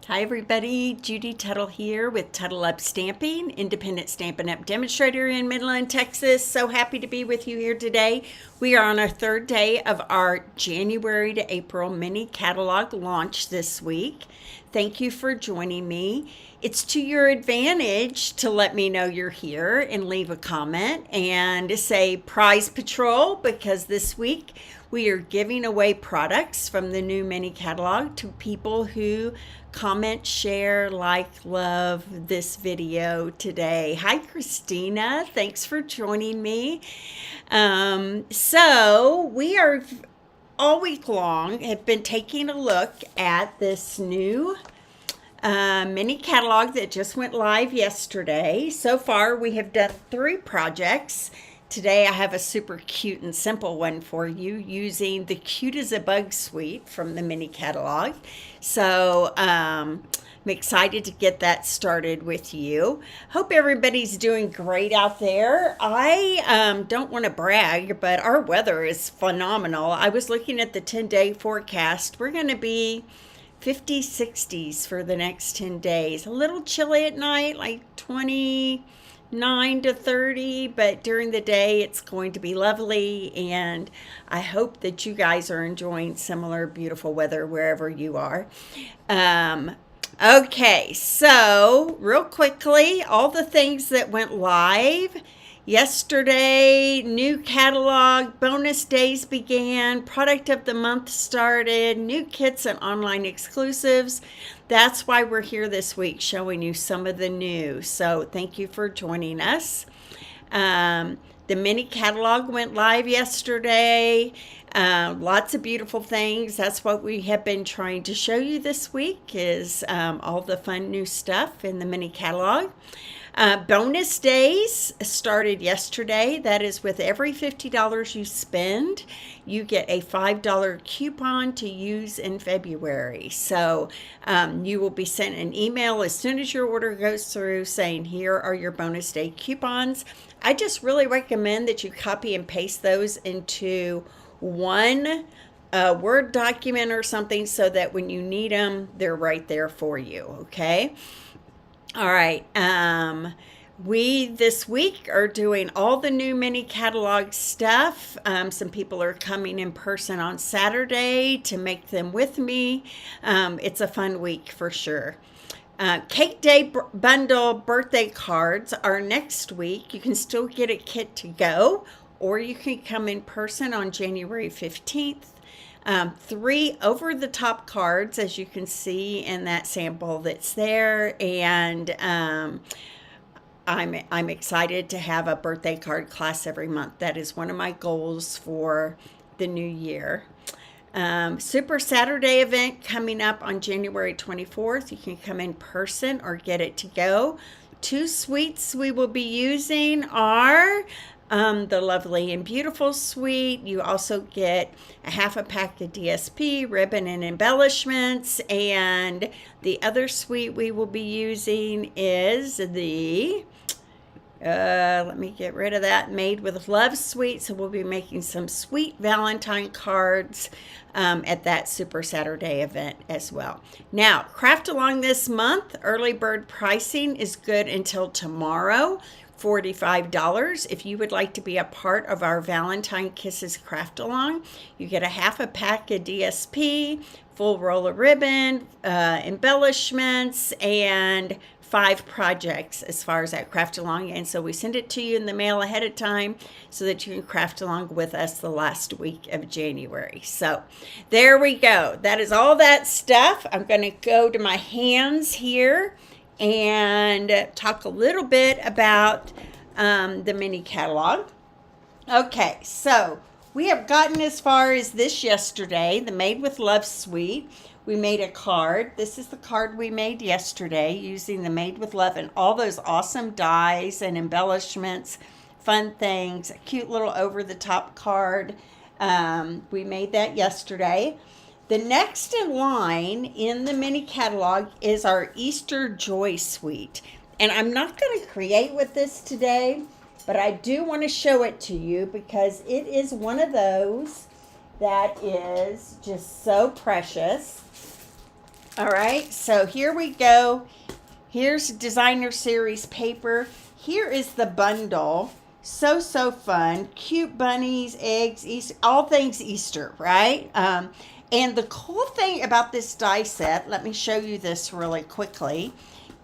Hi everybody, Judy Tuttle here with Tuttle Up Stamping, independent Stampin' Up demonstrator in Midland, Texas. So happy to be with you here today. We are on our third day of our January to April mini catalog launch this week. Thank you for joining me. It's to your advantage to let me know you're here and leave a comment and say Prize Patrol, because this week we are giving away products from the new mini catalog to people who comment, share, like, love this video today. Hi, Christina. Thanks for joining me. So we are all week long have been taking a look at this new mini catalog that just went live yesterday. So far, we have done 3 projects. Today, I have a super cute and simple one for you using the Cute as a Bug suite from the mini catalog. So, I'm excited to get that started with you. Hope everybody's doing great out there. I don't want to brag, but our weather is phenomenal. I was looking at the 10-day forecast. We're going to be 50s, 60s for the next 10 days. A little chilly at night, like 29 to 30, but during the day it's going to be lovely, and I hope that you guys are enjoying similar beautiful weather wherever you are. Okay, so real quickly, all the things that went live yesterday: new catalog, bonus days began, product of the month started, new kits and online exclusives. That's why we're here this week, showing you some of the new. So thank you for joining us. The mini catalog went live yesterday. Lots of beautiful things. That's what we have been trying to show you this week, is all the fun new stuff in the mini catalog. Bonus days started yesterday. That is, with every $50 you spend, you get a $5 coupon to use in February. So you will be sent an email as soon as your order goes through saying, here are your bonus day coupons. I just really recommend that you copy and paste those into one Word document or something, so that when you need them, they're right there for you, okay? All right, we this week are doing all the new mini catalog stuff. Some people are coming in person on Saturday to make them with me. It's a fun week for sure. Cake Day bundle birthday cards are next week. You can still get a kit to go, or you can come in person on January 15th. 3 over-the-top cards, as you can see in that sample that's there, and I'm excited to have a birthday card class every month. That is one of my goals for the new year. Super Saturday event coming up on January 24th. You can come in person or get it to go. 2 suites we will be using are the Lovely and Beautiful suite. You also get a half a pack of DSP, ribbon, and embellishments. And the other suite we will be using is the, let me get rid of that, Made with Love suite. So we'll be making some sweet Valentine cards at that Super Saturday event as well. Now, craft along this month, early bird pricing is good until tomorrow. $45. If you would like to be a part of our Valentine Kisses craft along, you get a half a pack of DSP, full roll of ribbon, embellishments, and 5 projects as far as that craft along. And so we send it to you in the mail ahead of time so that you can craft along with us the last week of January. So there we go. That is all that stuff. I'm going to go to my hands here and talk a little bit about the mini catalog. Okay, so we have gotten as far as this yesterday, the Made with Love suite. We made a card. This is the card we made yesterday using the Made with Love and all those awesome dies and embellishments, fun things, a cute little over-the-top card. We made that yesterday. The next in line in the mini catalog is our Easter Joy suite. And I'm not going to create with this today, but I do want to show it to you because it is one of those that is just so precious. All right, so here we go. Here's designer series paper. Here is the bundle. So, so fun. Cute bunnies, eggs, Easter, all things Easter, right? And the cool thing about this die set, let me show you this really quickly,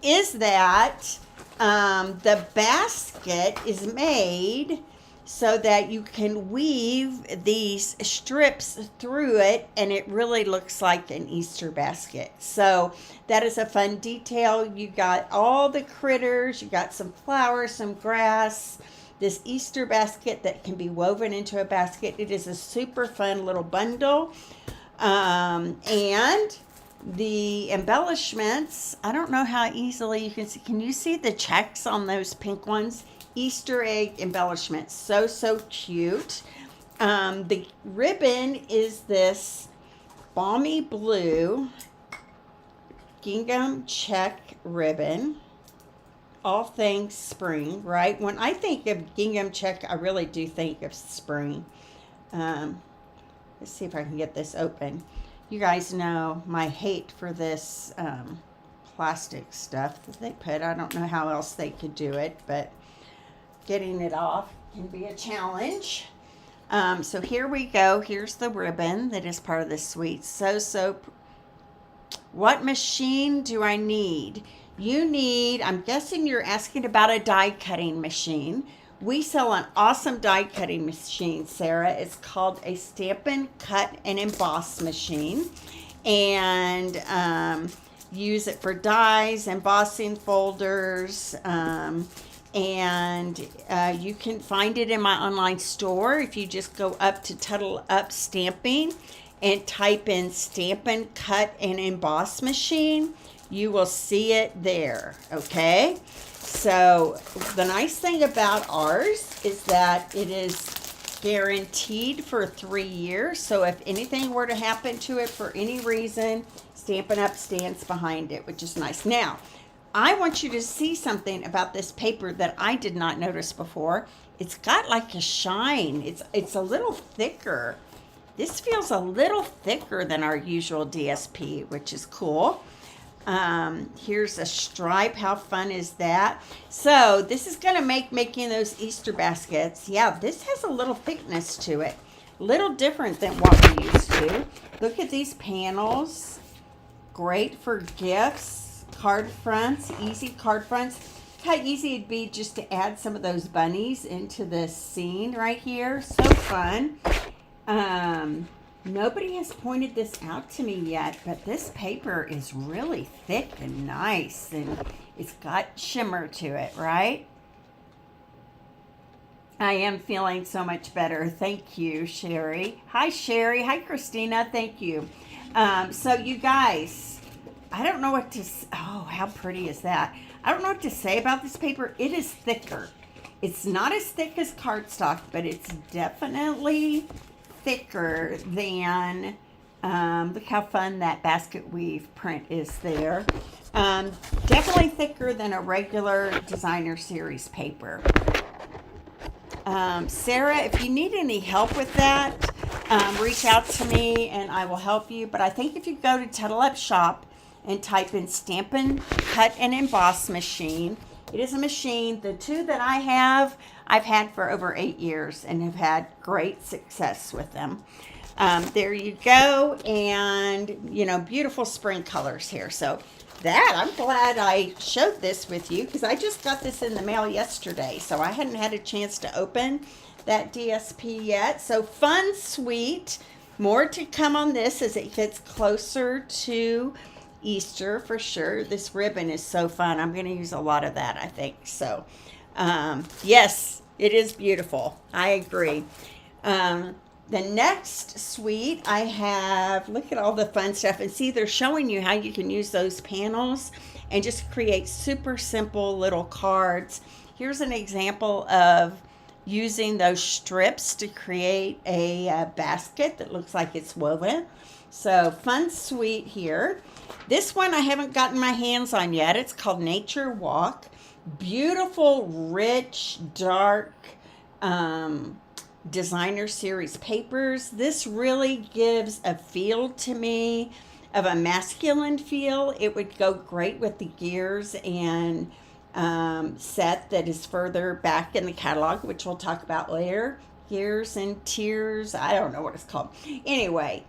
is that the basket is made so that you can weave these strips through it and it really looks like an Easter basket. So that is a fun detail. You got all the critters, you got some flowers, some grass, this Easter basket that can be woven into a basket. It is a super fun little bundle. And the embellishments, I don't know how easily you can see. Can you see the checks on those pink ones? Easter egg embellishments. So, so cute. The ribbon is this balmy blue gingham check ribbon. All things spring, right? When I think of gingham check, I really do think of spring. Let's see if I can get this open. You guys know my hate for this plastic stuff that they put. I don't know how else they could do it, but getting it off can be a challenge. So here we go. Here's the ribbon that is part of this suite. What machine do I need? You need, I'm guessing you're asking about a die cutting machine. We sell an awesome die cutting machine, Sarah. It's called a Stampin' Cut and Emboss machine. And use it for dies, embossing folders, and you can find it in my online store if you just go up to Tuttle Up Stamping and type in Stampin' Cut and Emboss machine. You will see it there, okay? So the nice thing about ours is that it is guaranteed for 3 years. So if anything were to happen to it for any reason, Stampin' Up stands behind it, which is nice. Now, I want you to see something about this paper that I did not notice before. It's got like a shine. It's a little thicker. This feels a little thicker than our usual DSP, which is cool. Here's a stripe. How fun is that? So this is going to make making those Easter baskets. Yeah, this has a little thickness to it. A little different than what we used to. Look at these panels. Great for gifts, card fronts, easy card fronts. How easy it'd be just to add some of those bunnies into this scene right here. So fun. Nobody has pointed this out to me yet, but this paper is really thick and nice, and it's got shimmer to it, right? I am feeling so much better. Thank you, Sherry. Hi, Sherry. Hi, Christina. Thank you. So you guys, I don't know what to, oh, how pretty is that? I don't know what to say about this paper. It is thicker. It's not as thick as cardstock, but it's definitely thicker than, look how fun that basket weave print is there. Definitely thicker than a regular designer series paper. Sarah, if you need any help with that, reach out to me and I will help you. But I think if you go to Tuttle Up Shop and type in Stampin' Cut and Emboss machine, it is a machine. The two that I have, I've had for over 8 years and have had great success with them. There you go. And, you know, beautiful spring colors here. So that, I'm glad I showed this with you because I just got this in the mail yesterday. So I hadn't had a chance to open that DSP yet. So fun, sweet. More to come on this as it gets closer to Easter for sure. This ribbon is so fun. I'm going to use a lot of that, I think. So, yes, it is beautiful. I agree. The next suite I have, look at all the fun stuff. And see, they're showing you how you can use those panels and just create super simple little cards. Here's an example of using those strips to create a basket that looks like it's woven. So fun suite here. This one I haven't gotten my hands on yet. It's called Nature Walk. Beautiful, rich, dark designer series papers. This really gives a feel to me of a masculine feel. It would go great with the gears and set that is further back in the catalog, which we'll talk about later. Gears and Tears, I don't know what it's called. Anyway,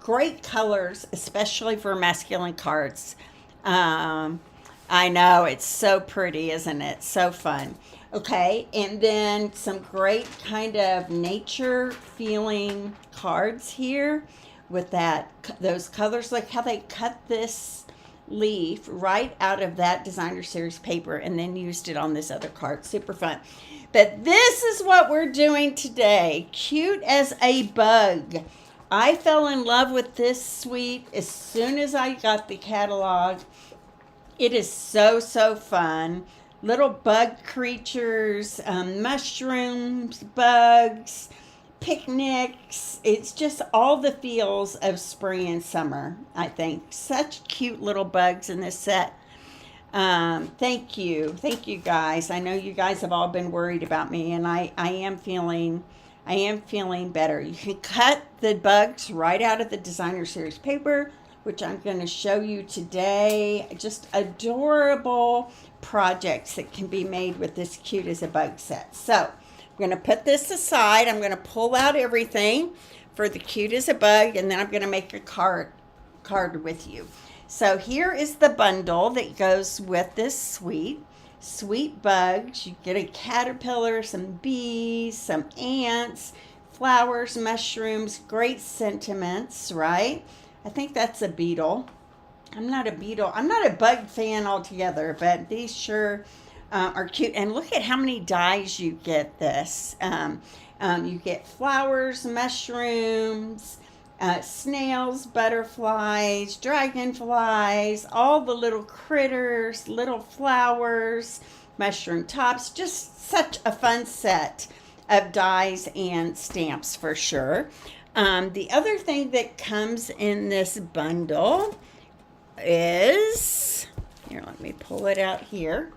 great colors, especially for masculine cards. I know, it's so pretty, isn't it? So fun. Okay, and then some great kind of nature feeling cards here with those colors. Look how they cut this leaf right out of that designer series paper and then used it on this other card. Super fun. But this is what we're doing today. Cute as a bug. I fell in love with this suite as soon as I got the catalog. It is so, so fun. Little bug creatures, mushrooms, bugs, picnics. It's just all the feels of spring and summer, I think. Such cute little bugs in this set. Thank you. Thank you, guys. I know you guys have all been worried about me, and I am feeling better. You can cut the bugs right out of the designer series paper, which I'm going to show you today. Just adorable projects that can be made with this Cute as a Bug set. So I'm going to put this aside. I'm going to pull out everything for the Cute as a Bug, and then I'm going to make a card with you. So here is the bundle that goes with this suite. Sweet bugs. You get a caterpillar, some bees, some ants, flowers, mushrooms, great sentiments, right? I think that's a beetle. I'm not a bug fan altogether, but these sure are cute. And look at how many dies you get this. You get flowers, mushrooms, snails, butterflies, dragonflies, all the little critters, little flowers, mushroom tops. Just such a fun set of dies and stamps for sure. The other thing that comes in this bundle is, here, let me pull it out here.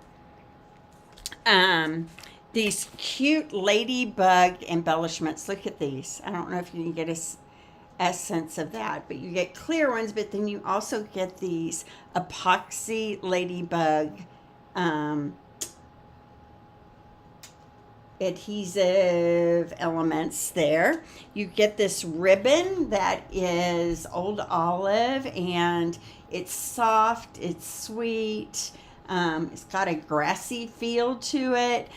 These cute ladybug embellishments. Look at these. I don't know if you can get a sense of that, but you get clear ones, but then you also get these epoxy ladybug adhesive elements there. You get this ribbon that is old olive, and it's soft, it's sweet, it's got a grassy feel to it.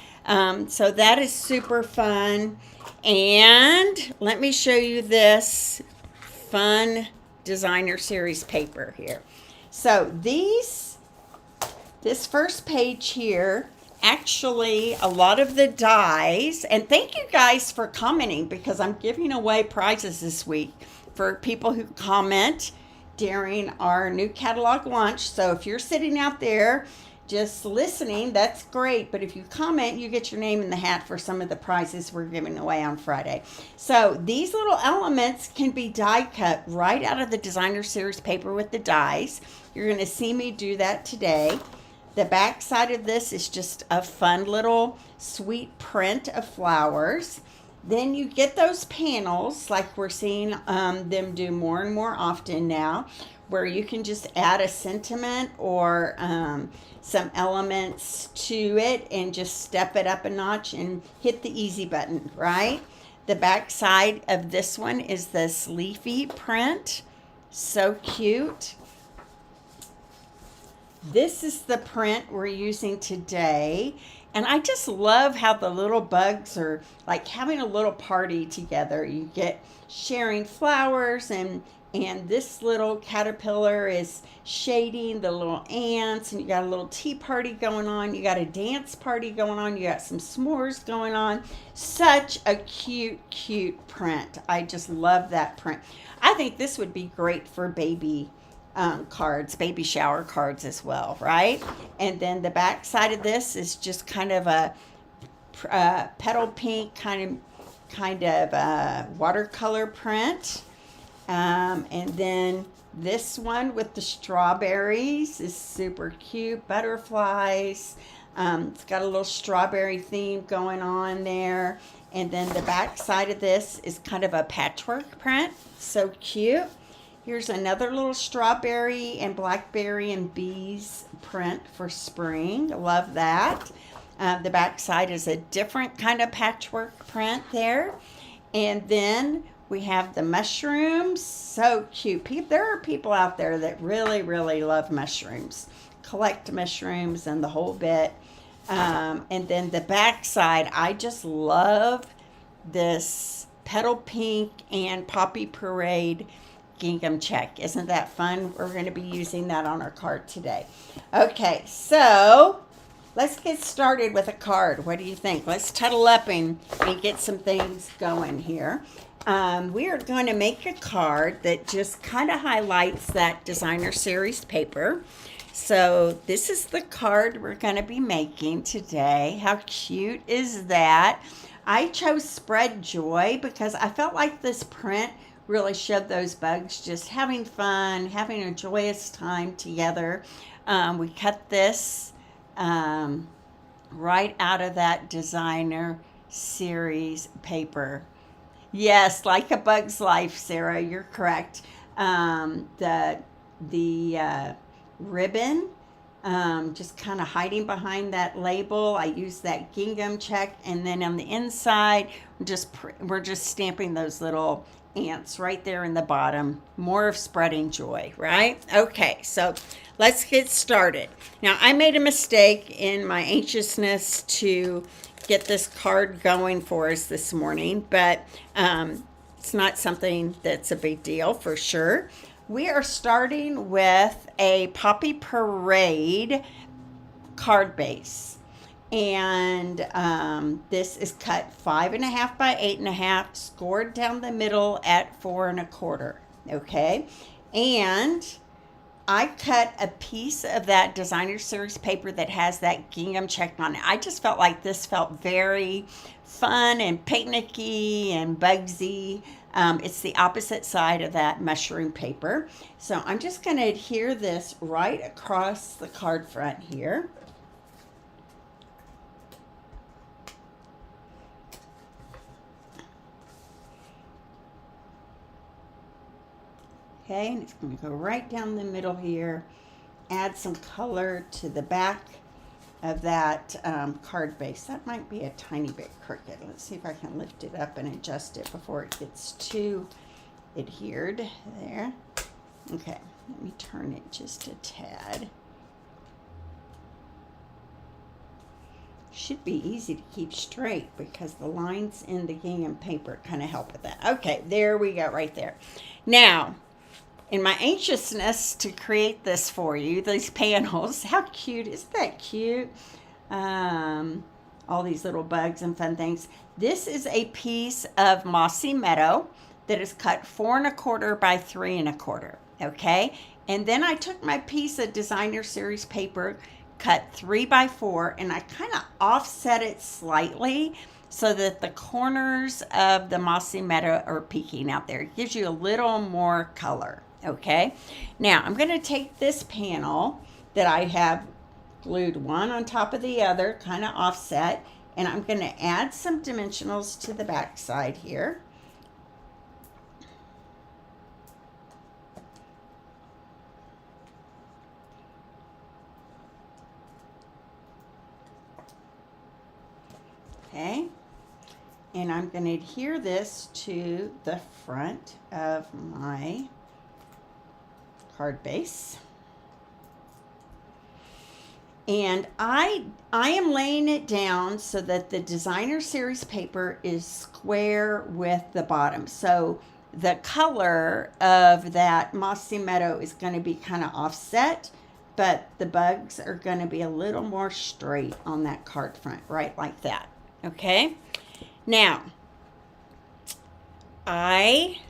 So that is super fun. And let me show you this fun designer series paper here. So this first page here, actually a lot of the dies, and thank you guys for commenting, because I'm giving away prizes this week for people who comment during our new catalog launch. So if you're sitting out there just listening, that's great, but if you comment, you get your name in the hat for some of the prizes we're giving away on Friday. So these little elements can be die cut right out of the designer series paper with the dies. You're going to see me do that today. The back side of this is just a fun little sweet print of flowers. Then you get those panels, like we're seeing them do more and more often now, where you can just add a sentiment or some elements to it and just step it up a notch and hit the easy button, right? The back side of this one is this leafy print. So cute. This is the print we're using today. And I just love how the little bugs are like having a little party together. You get sharing flowers, and this little caterpillar is shading the little ants, and you got a little tea party going on. You got a dance party going on. You got some s'mores going on. Such a cute, cute print. I just love that print. I think this would be great for baby cards, baby shower cards as well, right? And then the back side of this is just kind of a petal pink kind of watercolor print. And then this one with the strawberries is super cute. Butterflies. It's got a little strawberry theme going on there. And then the back side of this is kind of a patchwork print. So cute. Here's another little strawberry and blackberry and bees print for spring. Love that. The back side is a different kind of patchwork print there. And then we have the mushrooms. So cute. There are people out there that really, really love mushrooms, collect mushrooms and the whole bit. And then the back side, I just love this petal pink and poppy parade gingham check. Isn't that fun? We're going to be using that on our card today. Okay, so let's get started with a card. What do you think? Let's tuddle up and get some things going here. We are going to make a card that just kind of highlights that designer series paper. So this is the card we're going to be making today. How cute is that? I chose Spread Joy because I felt like this print really showed those bugs just having fun, having a joyous time together. We cut this right out of that designer series paper. Yes, like a bug's life, Sarah, you're correct. The ribbon, just kind of hiding behind that label. I used that gingham check, and then on the inside, we're just stamping those little ants right there in the bottom. More of spreading joy, right? Okay, so let's get started. Now, I made a mistake in my anxiousness to get this card going for us this morning, but it's not something that's a big deal for sure. We are starting with a Poppy Parade card base, and this is cut 5.5 by 8.5, scored down the middle at 4 1/4. Okay, and I cut a piece of that designer series paper that has that gingham check on it. I just felt like this felt very fun and picnicky and bugsy. It's the opposite side of that mushroom paper. So I'm just going to adhere this right across the card front here. Okay, and it's going to go right down the middle here. Add some color to the back of that card base. That might be a tiny bit crooked. Let's see if I can lift it up and adjust it before it gets too adhered there. Okay, let me turn it just a tad. Should be easy to keep straight because the lines in the gingham paper kind of help with that. Okay, there we go right there. Now, in my anxiousness to create this for you, these panels, how cute, isn't that cute? All these little bugs and fun things. This is a piece of Mossy Meadow that is cut 4 1/4 by 3 1/4, okay? And then I took my piece of designer series paper, cut 3 by 4, and I kind of offset it slightly so that the corners of the Mossy Meadow are peeking out there. It gives you a little more color. Okay, now I'm going to take this panel that I have glued one on top of the other, kind of offset, and I'm going to add some dimensionals to the back side here. Okay, and I'm going to adhere this to the front of my card base. And I am laying it down so that the designer series paper is square with the bottom. So the color of that Mossy Meadow is going to be kind of offset, but the bugs are going to be a little more straight on that card front, right like that. Okay, now I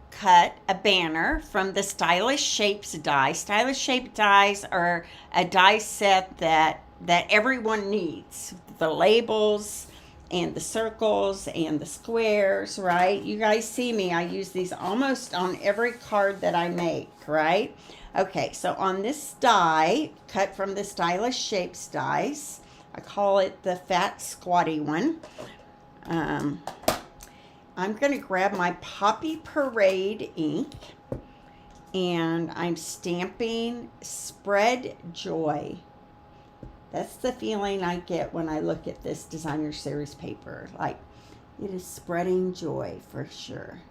cut a banner from the Stylish Shapes die. Stylish Shape dies are a die set that everyone needs. The labels and the circles and the squares, right? You guys see me. I use these almost on every card that I make, right? Okay, so on this die, cut from the Stylish Shapes dies, I call it the fat squatty one. I'm going to grab my Poppy Parade ink, and I'm stamping Spread Joy. That's the feeling I get when I look at this designer series paper. Like, it is spreading joy for sure.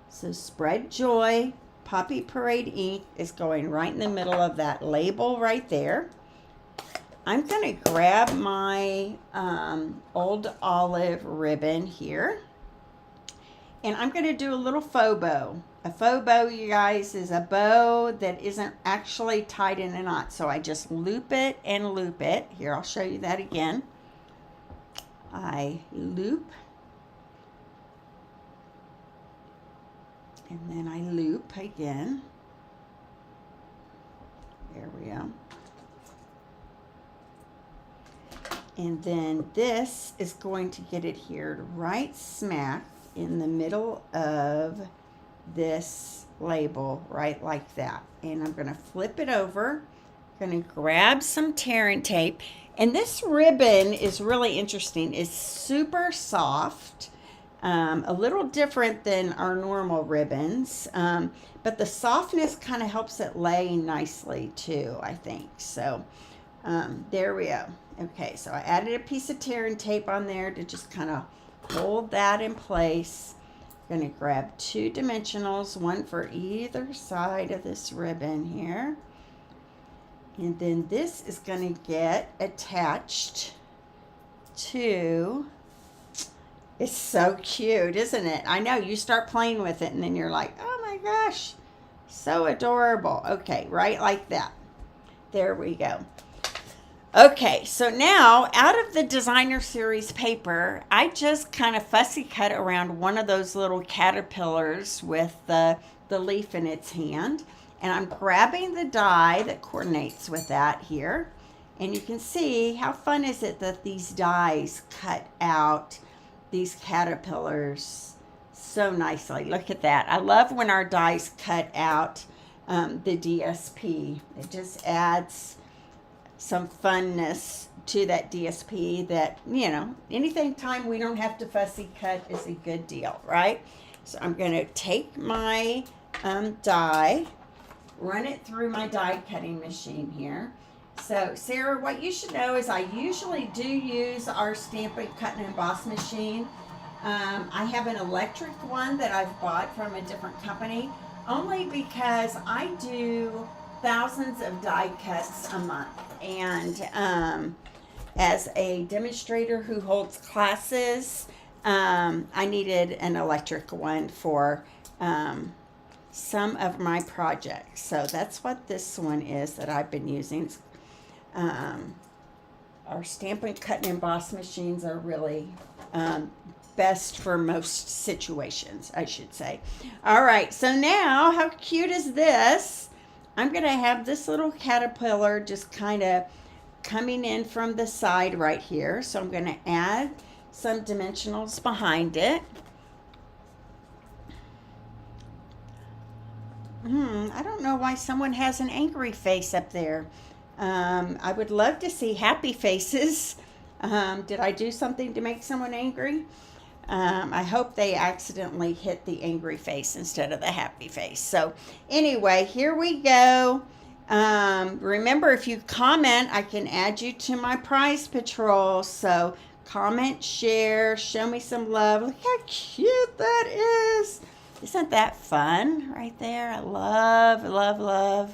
So Spread Joy Poppy Parade ink is going right in the middle of that label right there. I'm going to grab my Old Olive ribbon here, and I'm going to do a little faux bow. A faux bow, you guys, is a bow that isn't actually tied in a knot. So I just loop it and loop it. Here, I'll show you that again. I loop, and then I loop again. There we go. And then this is going to get adhered right smack in the middle of this label, right like that. And I'm going to flip it over. I'm going to grab some tearing tape. And this ribbon is really interesting. It's super soft, a little different than our normal ribbons. But the softness kind of helps it lay nicely too, I think. So there we go. Okay, so I added a piece of tearing tape on there to just kind of hold that in place. I'm going to grab 2 dimensionals, one for either side of this ribbon here. And then this is going to get attached to, it's so cute, isn't it? I know, you start playing with it and then you're like, oh my gosh, so adorable. Okay, right like that. There we go. Okay, so now out of the designer series paper, I just kind of fussy cut around one of those little caterpillars with the leaf in its hand. And I'm grabbing the die that coordinates with that here. And you can see how fun is it that these dies cut out these caterpillars so nicely. Look at that. I love when our dies cut out the DSP. It just adds some funness to that DSP that, you know, anytime we don't have to fussy cut is a good deal, right? So I'm going to take my die, run it through my die cutting machine here. So Sarah, what you should know is I usually do use our Stampin' Cut and Emboss machine. I have an electric one that I've bought from a different company, only because I do thousands of die cuts a month. And as a demonstrator who holds classes, I needed an electric one for some of my projects. So that's what this one is that I've been using. Our Stampin' Cut and Emboss machines are really best for most situations, I should say. All right, so now how cute is this? I'm going to have this little caterpillar just kind of coming in from the side right here. So I'm going to add some dimensionals behind it. I don't know why someone has an angry face up there. I would love to see happy faces. Did I do something to make someone angry? I hope they accidentally hit the angry face instead of the happy face. So anyway, here we go. Remember, if you comment, I can add you to my prize patrol. So comment, share, show me some love. Look how cute that is. Isn't that fun right there? I love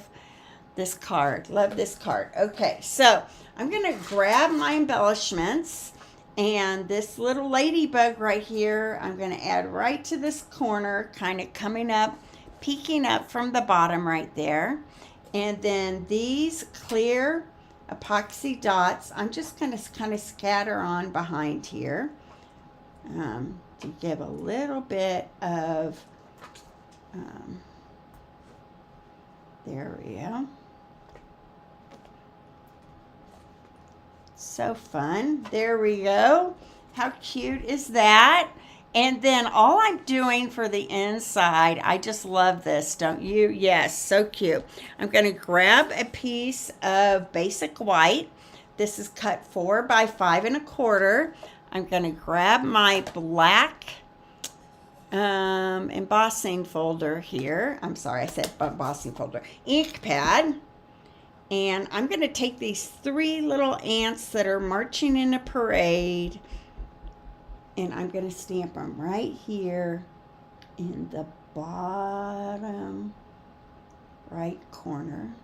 this card. Love this card. Okay, so I'm going to grab my embellishments. And this little ladybug right here, I'm going to add right to this corner, kind of coming up, peeking up from the bottom right there. And then these clear epoxy dots, I'm just going to kind of scatter on behind here to give a little bit of, there we go. So fun. There we go. How cute is that? And then all I'm doing for the inside, I just love this, don't you? Yes, so cute. I'm going to grab a piece of basic white. This is cut 4 by 5 1/4. I'm going to grab my black embossing folder here. I'm sorry, I said embossing folder. Ink pad. And I'm going to take these 3 little ants that are marching in a parade, and I'm going to stamp them right here in the bottom right corner.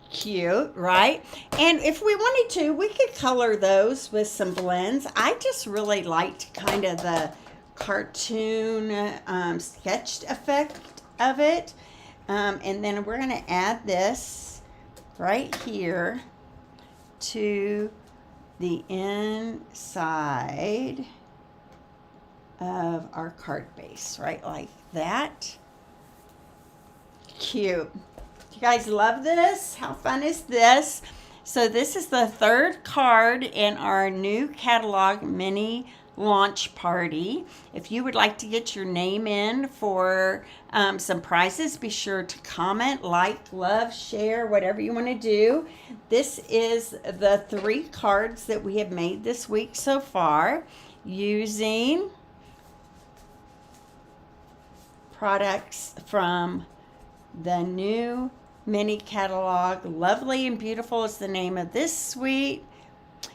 Cute, right? And if we wanted to, we could color those with some blends. I just really liked kind of the cartoon sketched effect of it. And then we're going to add this right here to the inside of our card base, right like that. Cute. You guys love this? How fun is this? So this is the 3rd card in our new catalog mini launch party. If you would like to get your name in for some prizes, be sure to comment, like, love, share, whatever you want to do. This is the 3 cards that we have made this week so far using products from the new mini catalog. Lovely and Beautiful is the name of this suite.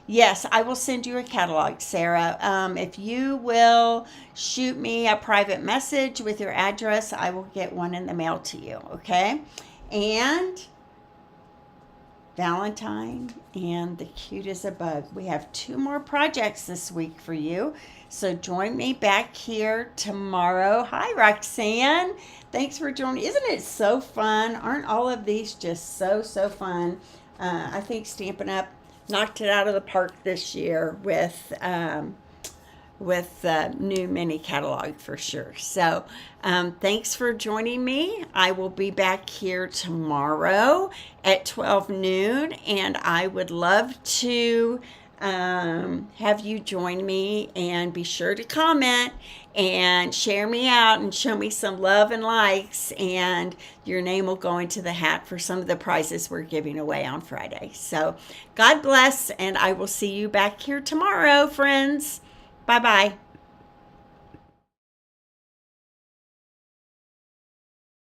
Yes, I will send you a catalog, Sarah. If you will shoot me a private message with your address, I will get one in the mail to you, okay? And Valentine and the Cute as a Bug. We have 2 more projects this week for you. So join me back here tomorrow. Hi, Roxanne. Thanks for joining. Isn't it so fun? Aren't all of these just so fun? I think Stampin' Up! Knocked it out of the park this year with the new mini catalog for sure. So thanks for joining me. I will be back here tomorrow at 12 noon, and I would love to have you join me, and be sure to comment and share me out and show me some love and likes, and your name will go into the hat for some of the prizes we're giving away on Friday. So God bless, and I will see you back here tomorrow, friends. Bye-bye.